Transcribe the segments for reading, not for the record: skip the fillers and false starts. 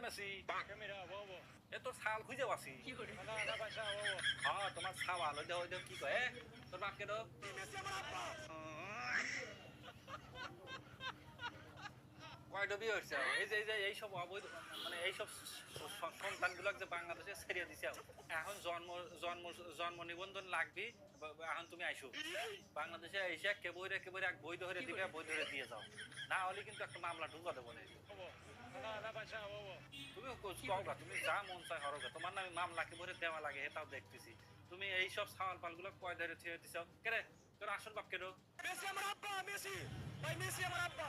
Messi ¿Qué mira, bobo? এ তোর ছাল খুঁজে আসি Anda, anda para allá, bobo. হ্যাঁ তোমার ছাওয়াল ওই দেখো কি কয় তোর বাপকে তো কয়টা বিয়ে হচ্ছে এই যে এইসব অবৈধ মানে এইসব সন্তানগুলো যে বাংলাদেশে ছেড়ে দিছে এখন জন্ম জন্ম নিবন্ধন লাগবি এখন তুমি আইসো বাংলাদেশে এসে কেবইরে এক বই ধরে দিবে বই ধরে দিয়ে যাও না হলে কিন্তু একটা মামলা ঢুকা দেবো না Bobo. Anda para allá, bobo. তুমি কওগা তুমি যা মন চায় হরগা তোমার নামে মামলা কি ভরে দেওয়া লাগে এটাও দেখতেছি তুমি এইসব সাওয়াল পালগুলো কয় ধরে ছেড়ে দিছো কেরে তোর আসল বাপ কেন Messi আমার আব্বা, Messi. ভাই মেসি আমার আব্বা।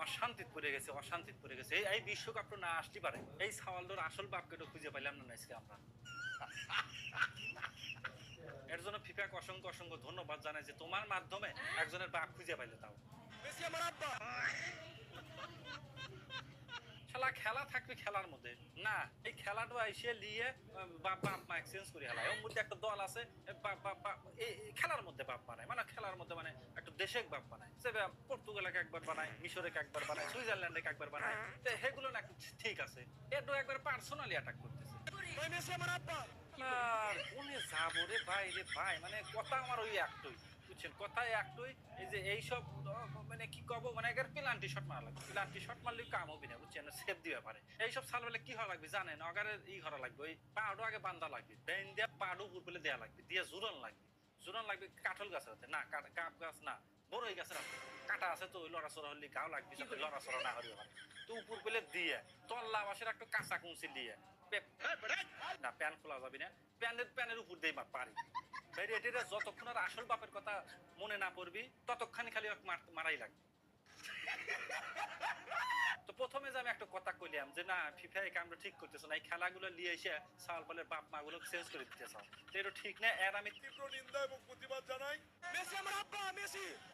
অশান্তিত পড়ে গেছে এই বিশ্বকাপ তো না আসতে পারে এই সাওয়ালদোর আসল বাপকে তো খুঁজে পাইলাম না আজকে আমরা এর জন্য ফিফাকে অসংখ্য ধন্যবাদ জানাই যে তোমার মাধ্যমে একজনের বাপ খুঁজে পাইলে তাও মেসি আমার আব্বা। শালা খেলা থাকবে খেলার মধ্যে না এই খেলাটা এসে নিয়ে বাপ মা এক্সচেঞ্জ করে হেলায় ওর মধ্যে একটা দল আছে এই খেলার মধ্যে বাপ বানায় মানে খেলার মধ্যে মানে একটা দেশের বাপ বানায় সে পর্তুগালকে একবার বানায় মিশরকে একবার বানায় সুইজারল্যান্ডকে একবার বানায় তো সেগুলো না ঠিক আছে এটা একবার পার্সোনালি অ্যাটাক করতেছে ভাই মেসি আমার আব্বা। আর কোনে যাবো রে ভাই মানে কথা আমার ওই একটুই বুঝছেন কথাই একটুই এই যে এইসব মানে কি কব মানে একবার পেনাল্টি শট মারা লাগবে পেনাল্টি শট মারলে কাম হবে না বুঝছেন সেভ দিবে পারে এইসব সাল বেলা কি হওয়া লাগবে জানেন অগারে ঘরা লাগবে ওই পাড়ো আগে বান্ধা লাগবে বেন দিয়ে পাড়ো উপর পেলে দেওয়া লাগবে দিয়ে জুরন লাগবে কাঠল গাছ আছে না কাপ গাছ না বড় হয়ে গেছে কাটা আছে তো ওই লড়াচড়া হলে গাও লাগবে লড়াচড়া না হলে তো উপর পেলে দিয়ে তল্লা বাসের একটা কাঁচা কুঞ্চি দিয়ে না প্যান খোলা যাবে না প্যানের উপর দিয়ে পারি বাইরে এটা যতক্ষণ আর আসল বাপের কথা মনে না পড়বি ততক্ষণ খালি মারাই লাগবে তো প্রথমে যে আমি একটা কথা কইলাম যে না ফিফা এই কামটা ঠিক করতেছ না এই খেলাগুলো নিয়ে এসে সাল বলের বাপ মা গুলো চেঞ্জ করে দিতে চাও তো এটা ঠিক না এর আমি তীব্র নিন্দা এবং প্রতিবাদ জানাই। মেসি আমার আব্বা, মেসি।